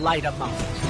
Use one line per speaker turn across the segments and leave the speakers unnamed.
light a moment.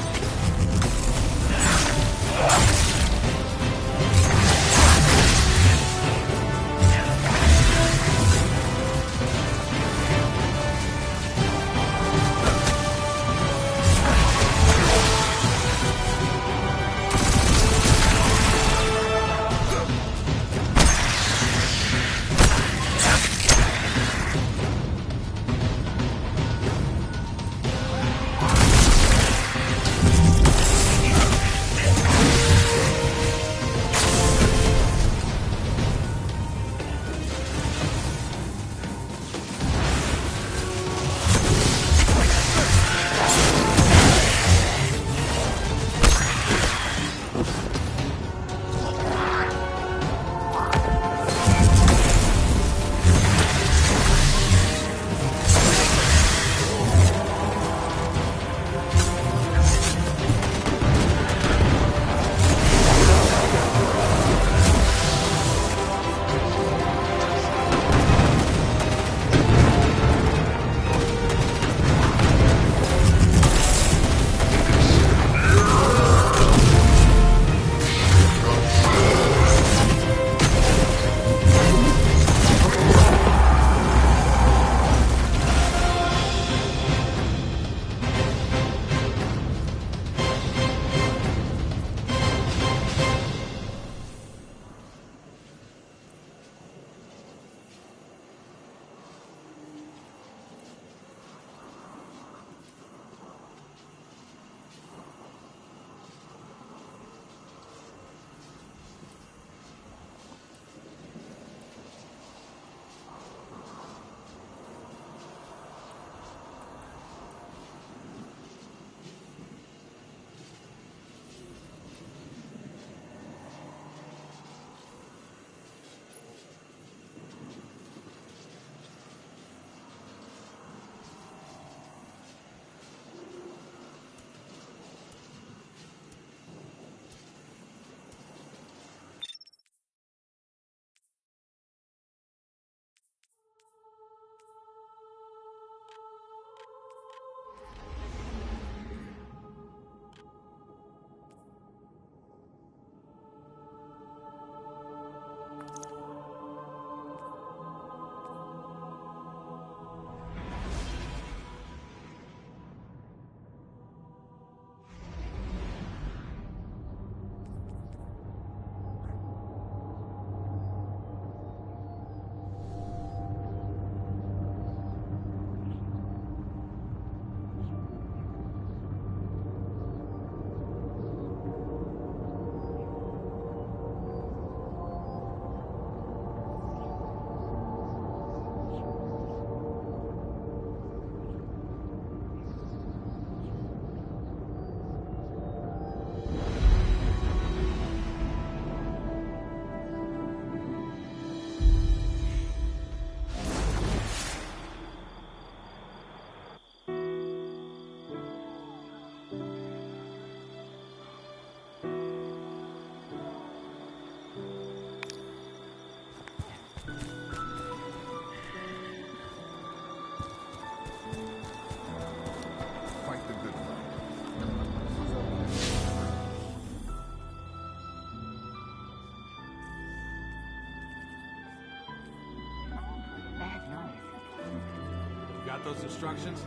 Got those instructions?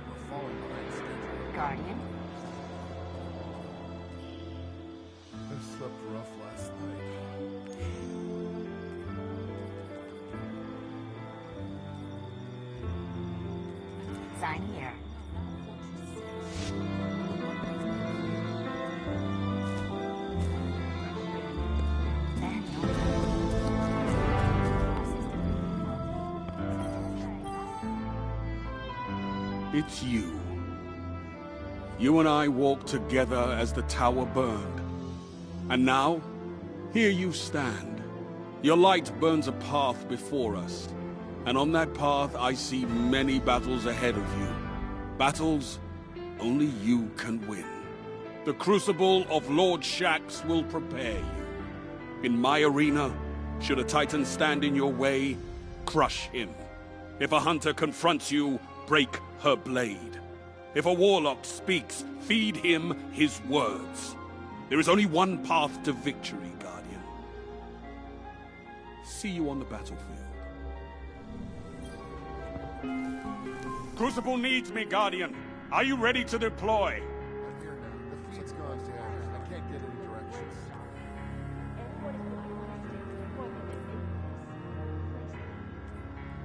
We're falling behind schedule.
Guardian?
I slept rough last night.
Sign here.
It's you. You and I walked together as the tower burned. And now, here you stand. Your light burns a path before us. And on that path, I see many battles ahead of you. Battles only you can win. The crucible of Lord Shaxx will prepare you. In my arena, should a Titan stand in your way, crush him. If a hunter confronts you, break her blade. If a warlock speaks, feed him his words. There is only one path to victory, Guardian. See you on the battlefield. Crucible needs me, Guardian. Are you ready to deploy?
I'm here now. The feed's gone down. I can't get any directions.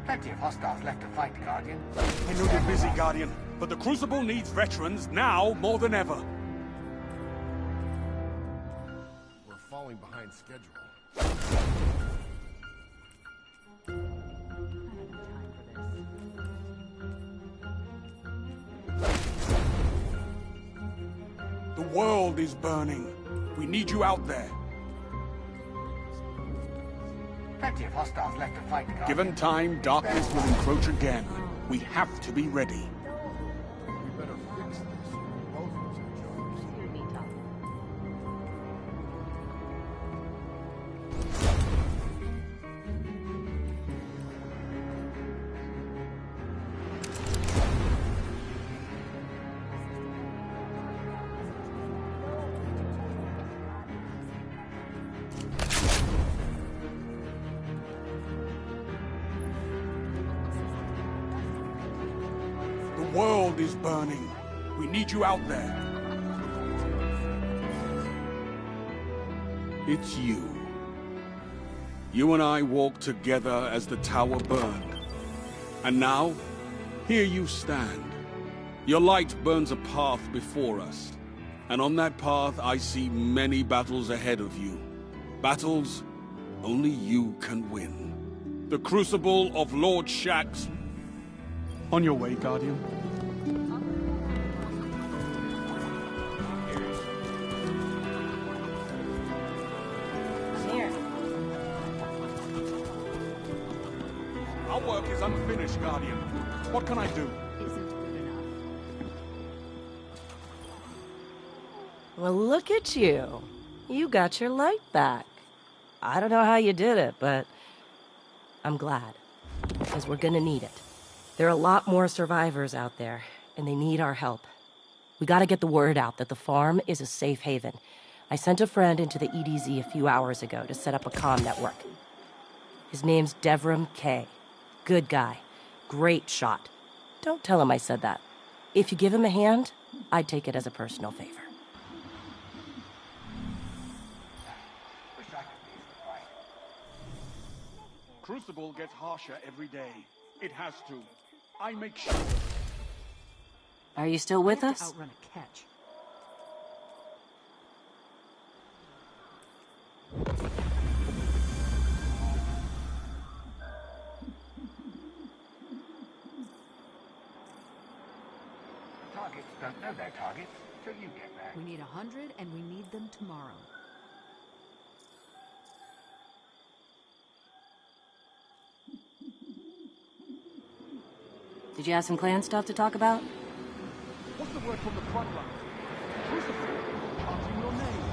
Plenty of hostiles left to fight, Guardian.
I know you're busy, Guardian, but the Crucible needs veterans now more than ever.
We're falling behind schedule.
The world is burning. We need you out there.
Plenty of hostiles left to fight, Guardian.
Given time, darkness will encroach again. We have to be ready.
We better fix this. Both of us have jobs.
The world is burning. We need you out there. It's you. You and I walked together as the tower burned. And now, here you stand. Your light burns a path before us. And on that path, I see many battles ahead of you. Battles only you can win. The Crucible of Lord Shaxx. On your way, Guardian.
Here.
Our work is unfinished, Guardian. What can I do?
Isn't good enough.
Well, look at you. You got your light back. I don't know how you did it, but I'm glad. Because we're gonna need it. There are a lot more survivors out there, and they need our help. We gotta get the word out that the farm is a safe haven. I sent a friend into the EDZ a few hours ago to set up a comm network. His name's Devrim Kay. Good guy. Great shot. Don't tell him I said that. If you give him a hand, I'd take it as a personal favor.
Wish I could be the fight.
Crucible gets harsher every day. It has to. I make sure.
Are you still with
I have
us?
to outrun a catch.
Targets don't know their targets till you get there.
We need 100, and we need them tomorrow.
Did you have some clan stuff to talk about?
What's the word from the front line? Crucible, chanting your name.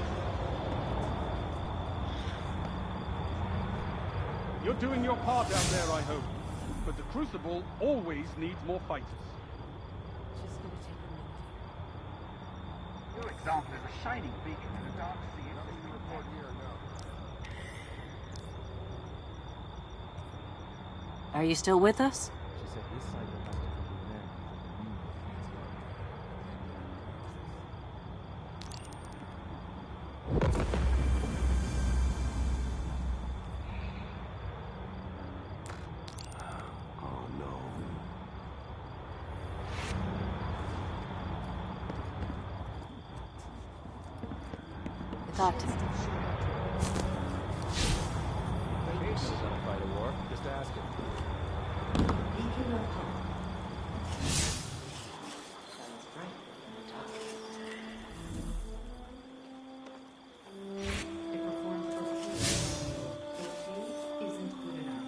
You're doing your part out there, I hope. But the Crucible always needs more fighters.
Just gonna take a minute.
Your example is a shining beacon in a dark sea.
Nothing to report here, no.
Are you still with us?
She said this cycle has to come to an end.
Oh no.
I thought to.
He knows how to fight a war. Just ask him.
It performs perfectly. It isn't good enough.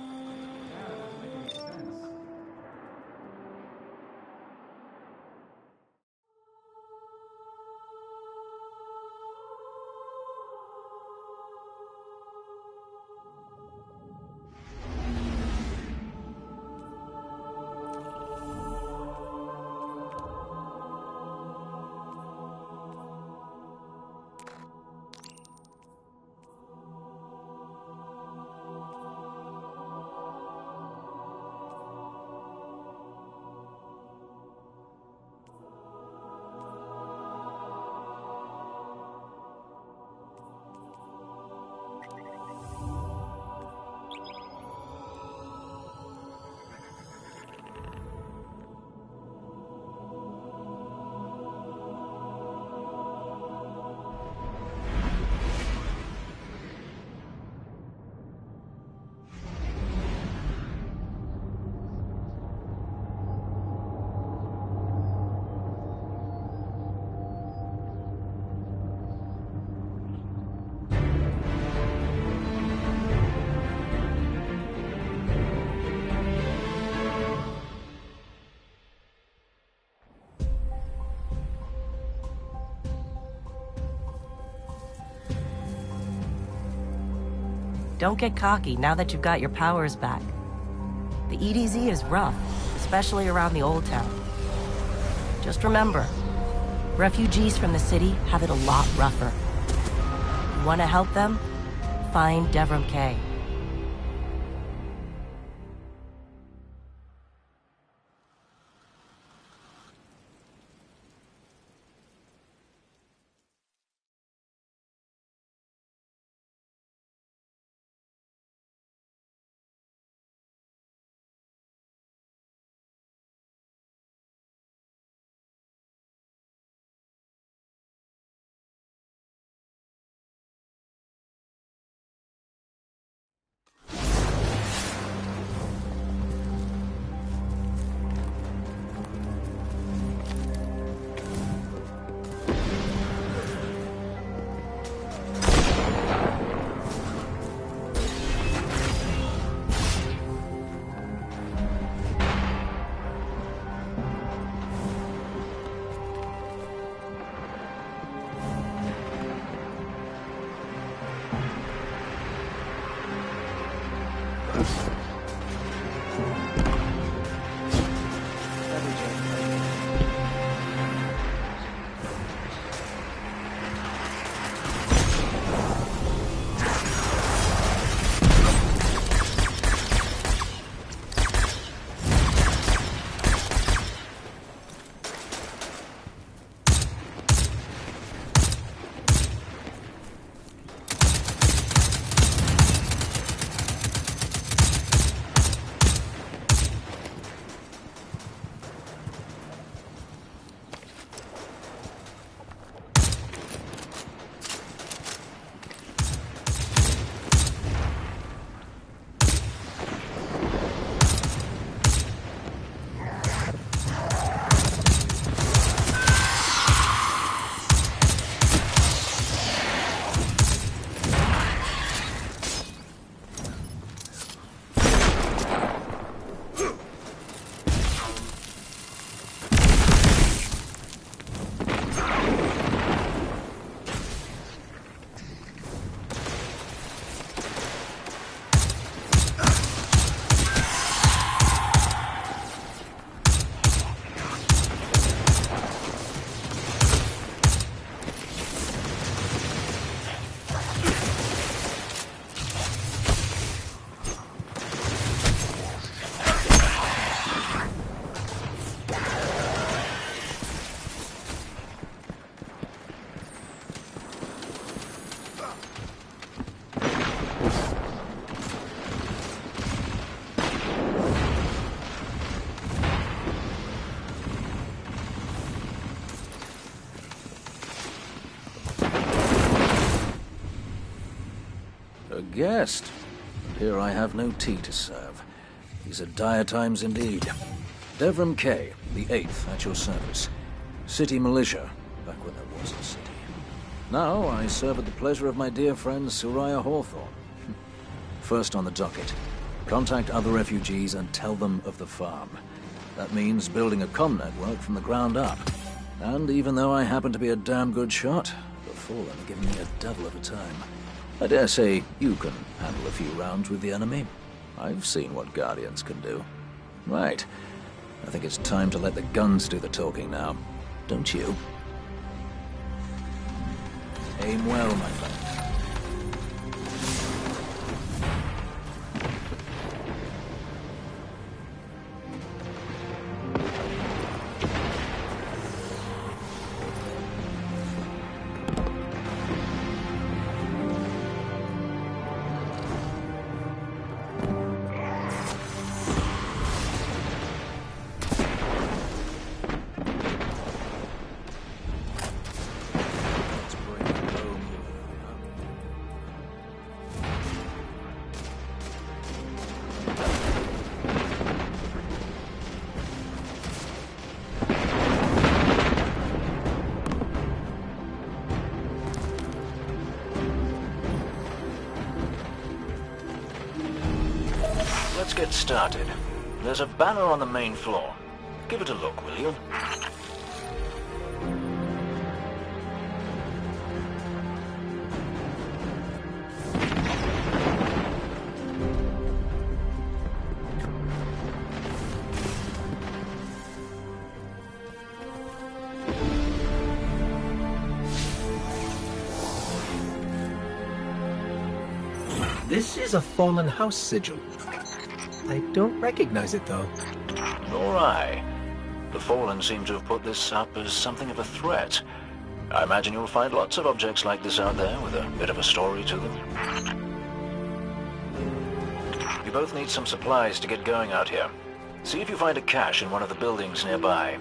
Don't get cocky now that you've got your powers back. The EDZ is rough, especially around the Old Town. Just remember, refugees from the city have it a lot rougher. You want to help them? Find Devrim Kay.
Guest. Here I have no tea to serve. These are dire times indeed. Devrim Kay, the 8th, at your service. City militia, back when there was a city. Now I serve at the pleasure of my dear friend Soraya Hawthorne. First on the docket, contact other refugees and tell them of the farm. That means building a comm network from the ground up. And even though I happen to be a damn good shot, the Fallen are giving me a devil of a time. I dare say you can handle a few rounds with the enemy. I've seen what Guardians can do. Right. I think it's time to let the guns do the talking now. Don't you? Aim well, my friend. Let's get started. There's a banner on the main floor. Give it a look, will you?
This is a fallen house sigil. I don't recognize it, though.
Nor I. The Fallen seem to have put this up as something of a threat. I imagine you'll find lots of objects like this out there with a bit of a story to them. You both need some supplies to get going out here. See if you find a cache in one of the buildings nearby.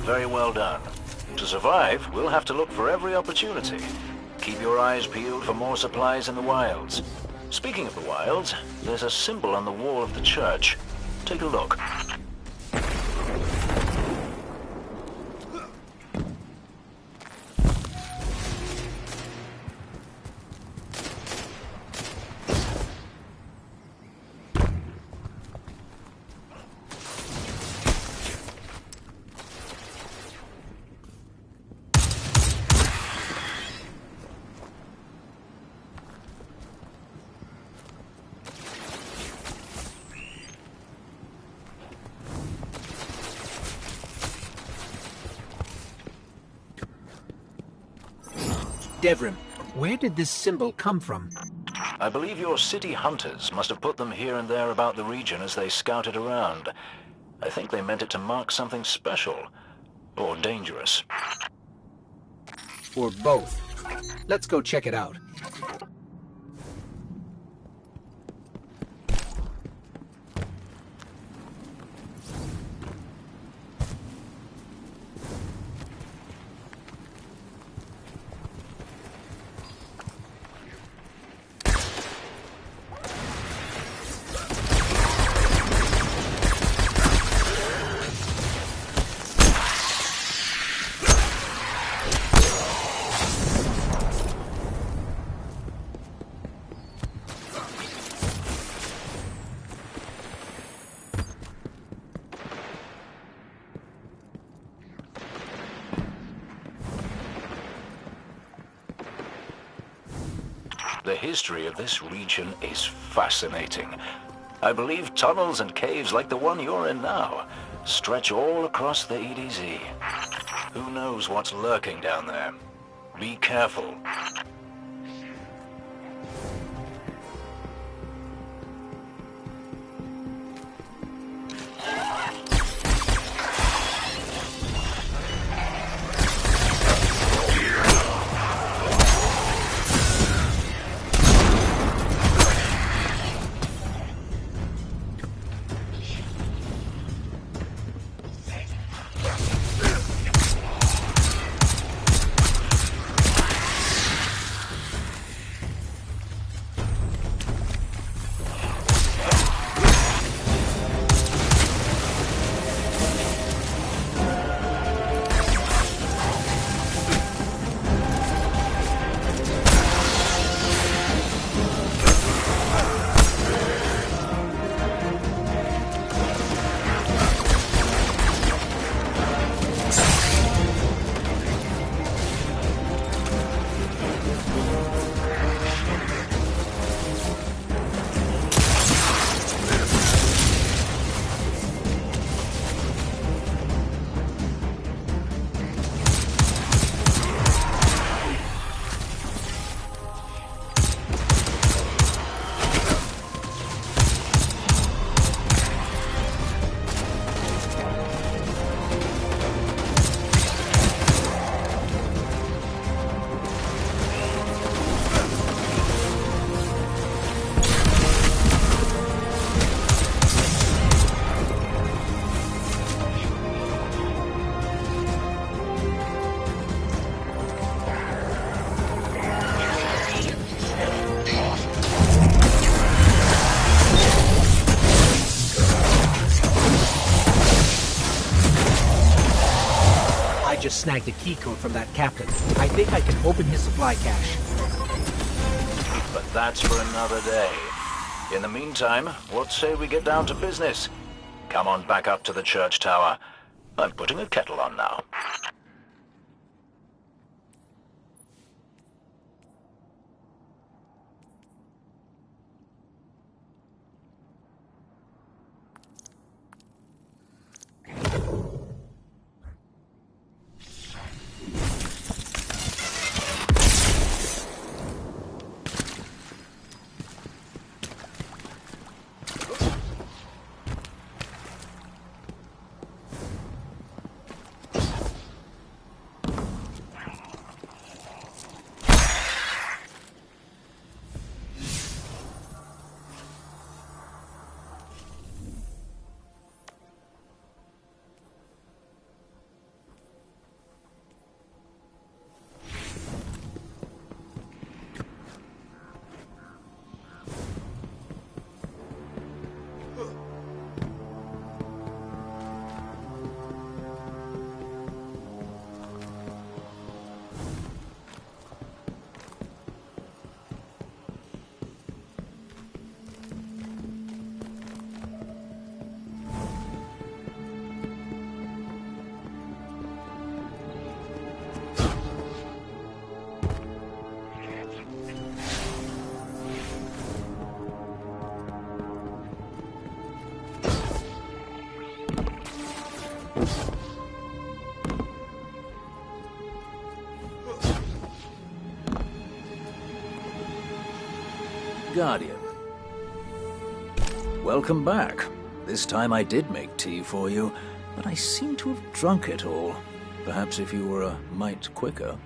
Very well done. To survive, we'll have to look for every opportunity. Keep your eyes peeled for more supplies in the wilds. Speaking of the wilds, there's a symbol on the wall of the church. Take a look.
Devrim, where did this symbol come from?
I believe your city hunters must have put them here and there about the region as they scouted around. I think they meant it to mark something special. Or dangerous.
Or both. Let's go check it out.
The history of this region is fascinating. I believe tunnels and caves like the one you're in now stretch all across the EDZ. Who knows what's lurking down there? Be careful.
just snagged a key code from that captain. I think I can open his supply cache.
But that's for another day. In the meantime, what say we get down to business? Come on back up to the church tower. I'm putting a kettle on now. Guardian. Welcome back. This time I did make tea for you, but I seem to have drunk it all. Perhaps if you were a mite quicker.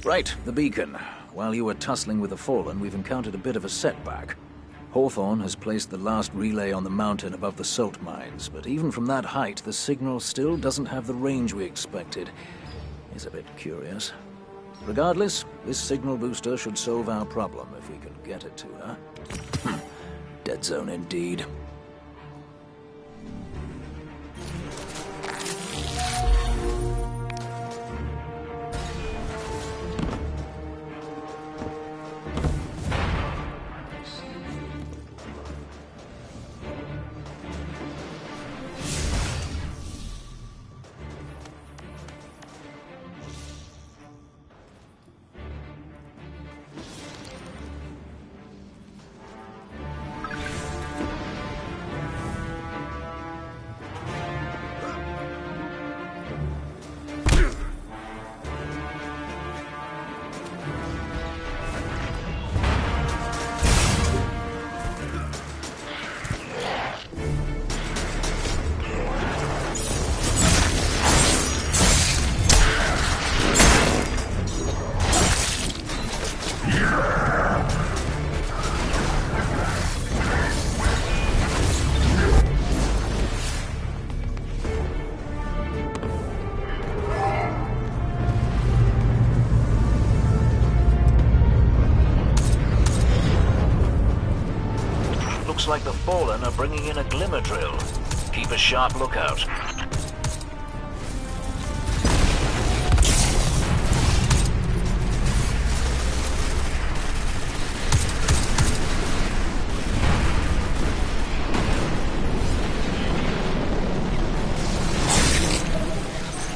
Right, the beacon. While you were tussling with the Fallen, we've encountered a bit of a setback. Hawthorne has placed the last relay on the mountain above the salt mines, but even from that height, the signal still doesn't have the range we expected. It's a bit curious. Regardless, this signal booster should solve our problem if we can get it to her. Dead zone indeed. Looks like the Fallen are bringing in a glimmer drill. Keep a sharp lookout.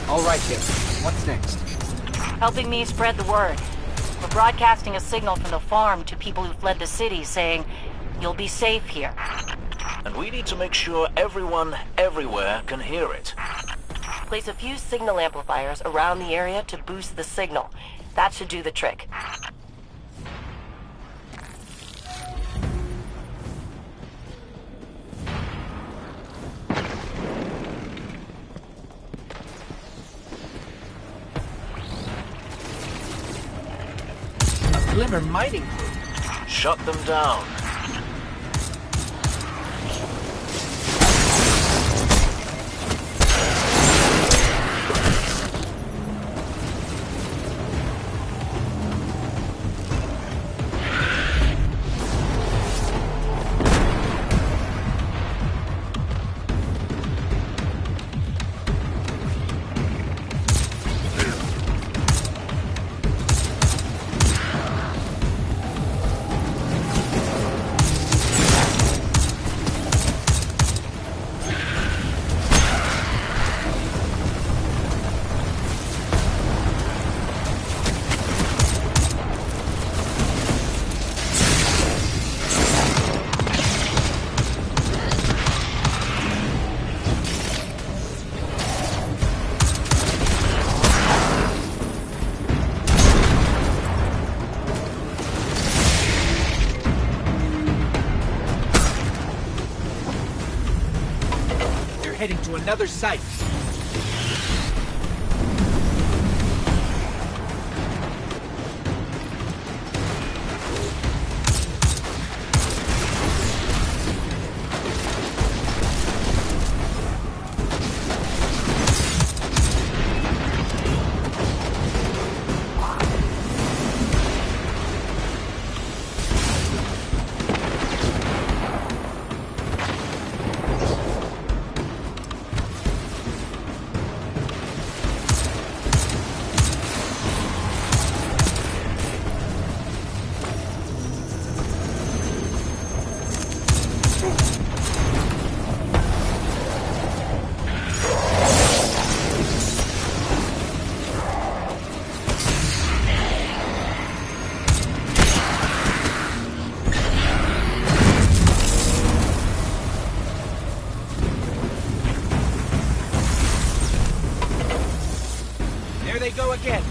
All right, kid. What's next?
Helping me spread the word. We're broadcasting a signal from the farm to people who fled the city saying, "You'll be safe here."
And we need to make sure everyone, everywhere, can hear it.
Place a few signal amplifiers around the area to boost the signal. That should do the trick.
A Glimmer mining group.
Shut them down.
to another site. There they go again.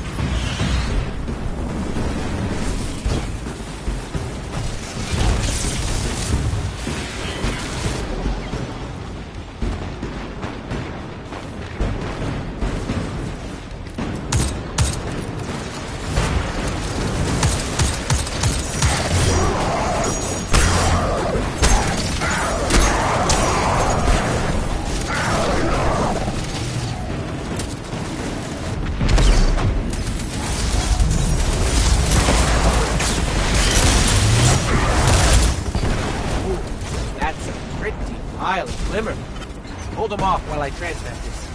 Pile of glimmer. Hold them off while I transmit this.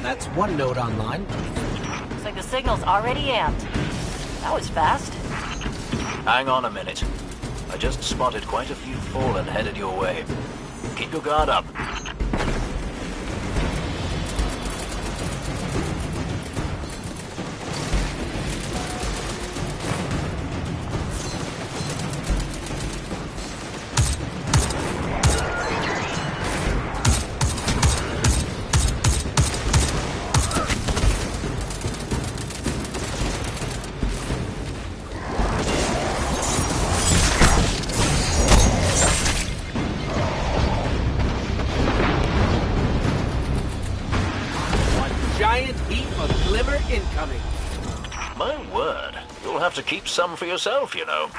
That's one node online.
Looks like the signal's already amped. That was fast.
Hang on a minute. I just spotted quite a few Fallen headed your way. Keep your guard up.
Giant heap of glimmer incoming.
My word. You'll have to keep some for yourself, you know.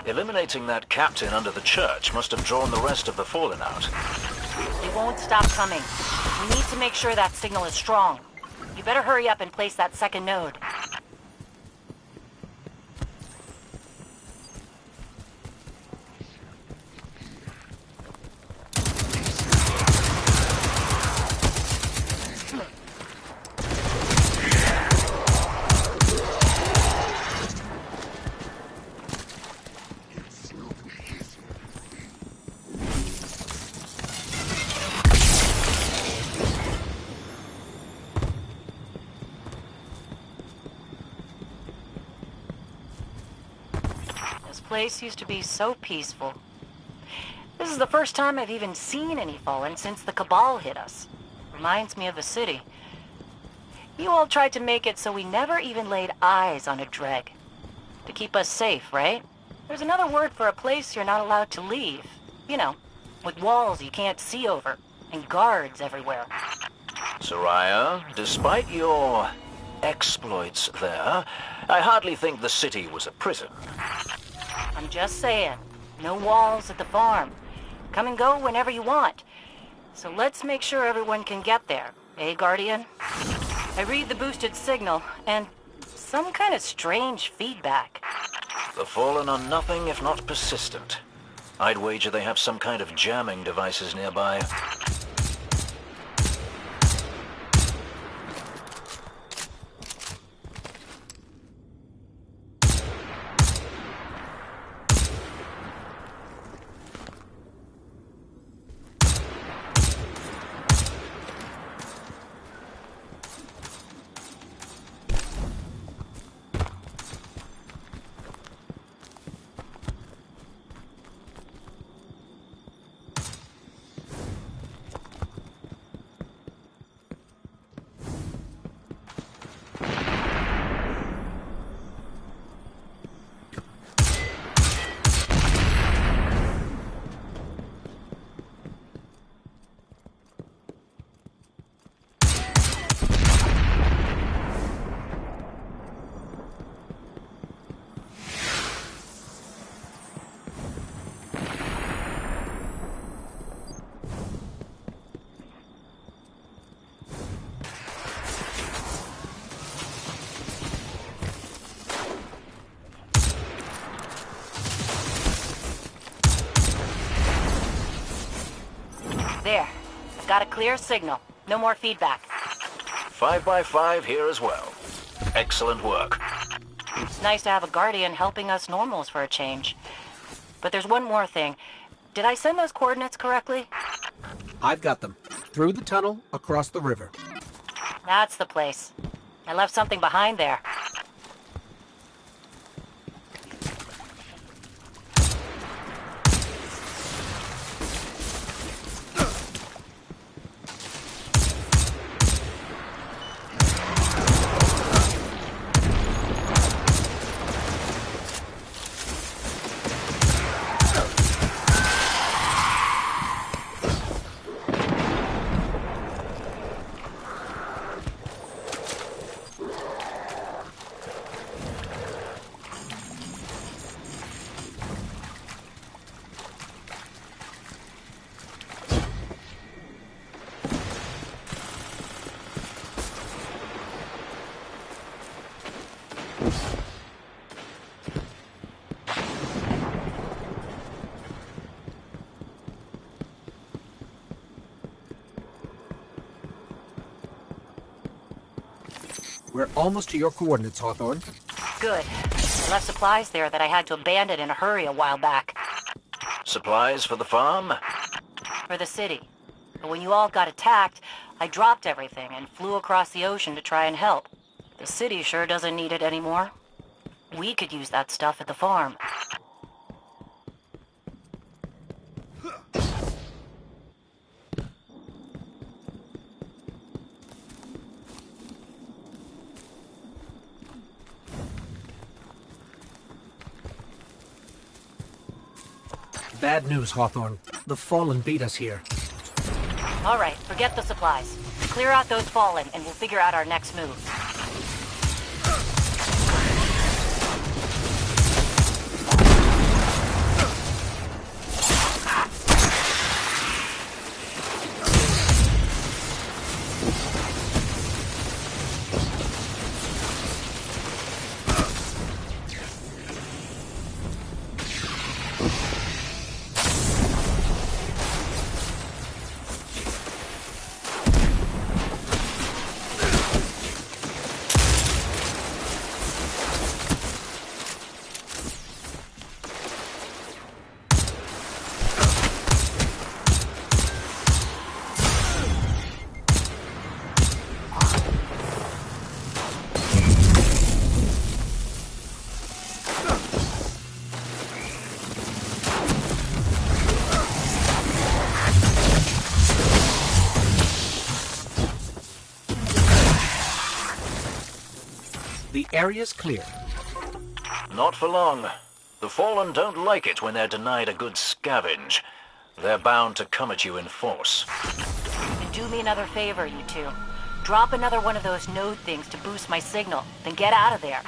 Eliminating that captain under the church must have drawn the rest of the Fallen out.
They won't stop coming. We need to make sure that signal is strong. You better hurry up and place that second node. place used to be so peaceful. This is the first time I've even seen any Fallen since the Cabal hit us. Reminds me of the city. You all tried to make it so we never even laid eyes on a Dreg. To keep us safe, right? There's another word for a place you're not allowed to leave. You know, with walls you can't see over, and guards everywhere.
Soraya, despite your exploits there, I hardly think the city was a prison.
I'm just saying, no walls at the farm. Come and go whenever you want. So let's make sure everyone can get there, eh, Guardian? I read the boosted signal, and some kind of strange feedback.
The Fallen are nothing if not persistent. I'd wager they have some kind of jamming devices nearby.
There. I've got a clear signal. No more feedback.
5 by 5 here as well. Excellent work.
It's nice to have a Guardian helping us normals for a change. But there's one more thing. Did I send those coordinates correctly?
I've got them. Through the tunnel, across the river.
That's the place. I left something behind there.
We're almost to your coordinates, Hawthorne.
Good. I left supplies there that I had to abandon in a hurry a while back.
Supplies for the farm?
For the city. But when you all got attacked, I dropped everything and flew across the ocean to try and help. The city sure doesn't need it anymore. We could use that stuff at the farm.
Bad news, Hawthorne. The Fallen beat us here.
All right, forget the supplies. Clear out those Fallen, and we'll figure out our next move.
Area's clear.
Not for long. The Fallen don't like it when they're denied a good scavenge. They're bound to come at you in force.
And do me another favor, you two. Drop another one of those node things to boost my signal, then get out of there.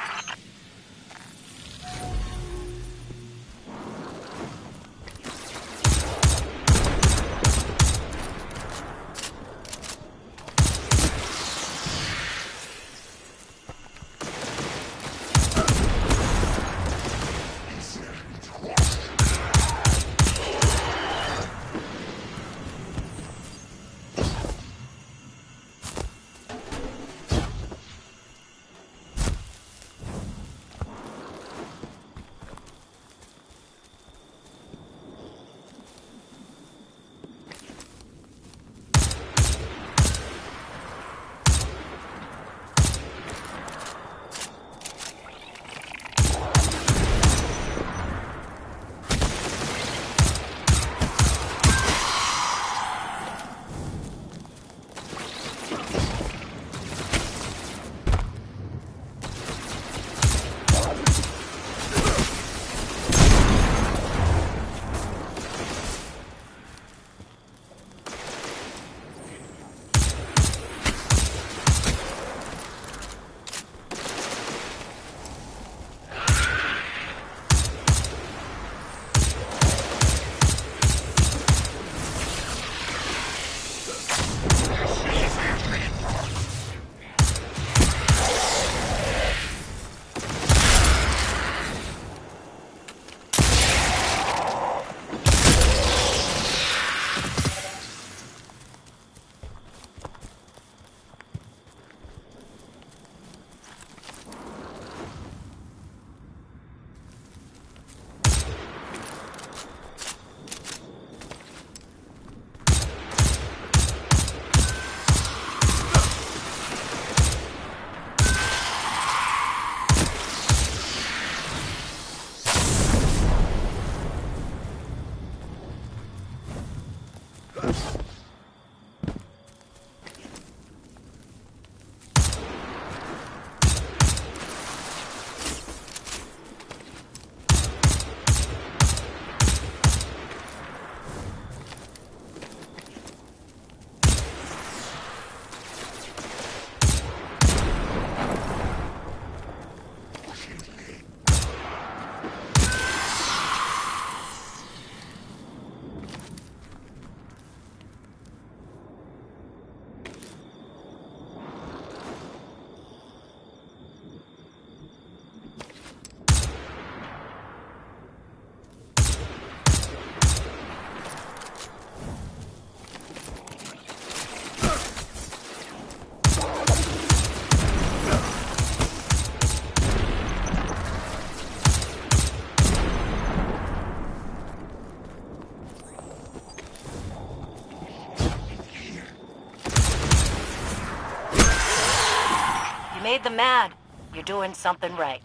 Made them mad. You're doing something right.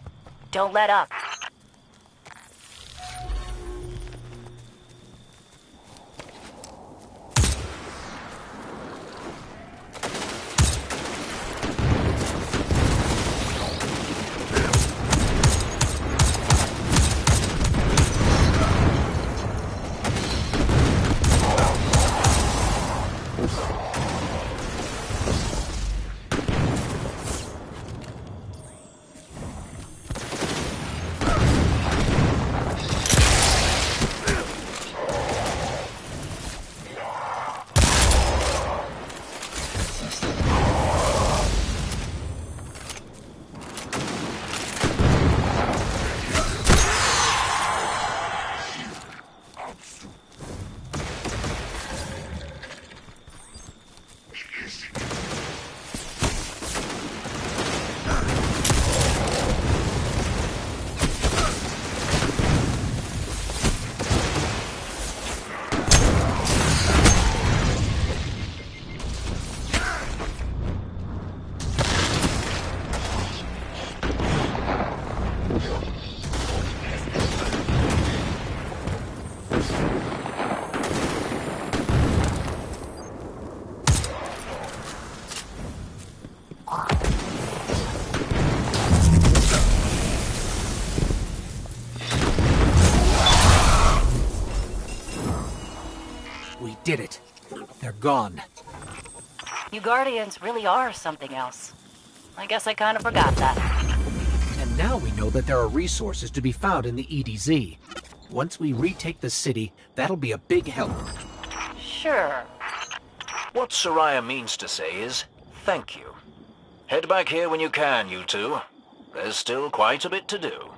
Don't let up.
did it. They're gone.
You Guardians really are something else. I guess I kind of forgot that.
And now we know that there are resources to be found in the EDZ. Once we retake the city, that'll be a big help.
Sure.
What Soraya means to say is, thank you. Head back here when you can, you two. There's still quite a bit to do.